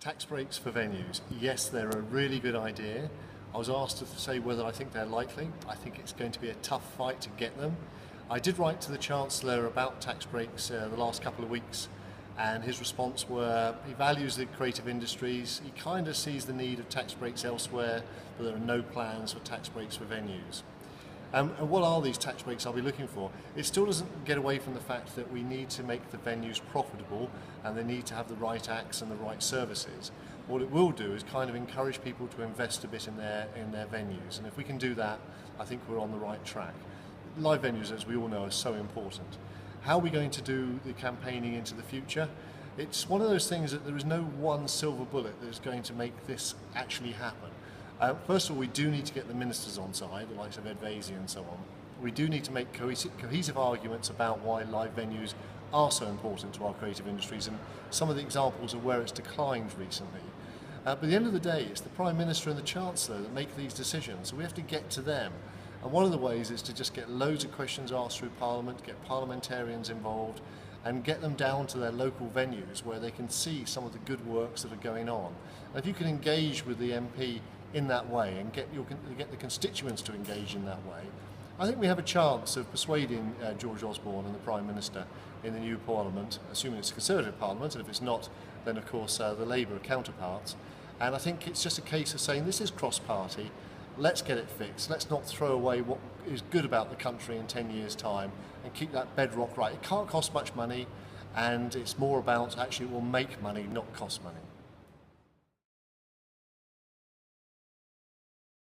Tax breaks for venues. Yes, they're a really good idea. I was asked to say whether I think they're likely. I think it's going to be a tough fight to get them. I did write to the Chancellor about tax breaks the last couple of weeks, and his response were he values the creative industries, he kind of sees the need of tax breaks elsewhere, but there are no plans for tax breaks for venues. And what are these tax breaks I'll be looking for? It still doesn't get away from the fact that we need to make the venues profitable and they need to have the right acts and the right services. What it will do is kind of encourage people to invest a bit in their venues, and if we can do that, I think we're on the right track. Live venues, as we all know, are so important. How are we going to do the campaigning into the future? It's one of those things that there is no one silver bullet that is going to make this actually happen. First of all, we do need to get the ministers on side, the likes of Ed Vaizey and so on. We do need to make cohesive arguments about why live venues are so important to our creative industries, and some of the examples of where it's declined recently. But at the end of the day, it's the Prime Minister and the Chancellor that make these decisions, so we have to get to them. And one of the ways is to just get loads of questions asked through Parliament, get parliamentarians involved, and get them down to their local venues where they can see some of the good works that are going on. And if you can engage with the MP in that way and get the constituents to engage in that way, I think we have a chance of persuading George Osborne and the Prime Minister in the new Parliament, assuming it's a Conservative Parliament, and if it's not, then of course the Labour counterparts. And I think it's just a case of saying this is cross-party, let's get it fixed, let's not throw away what is good about the country in 10 years' time and keep that bedrock right. It can't cost much money, and it's more about actually it will make money, not cost money.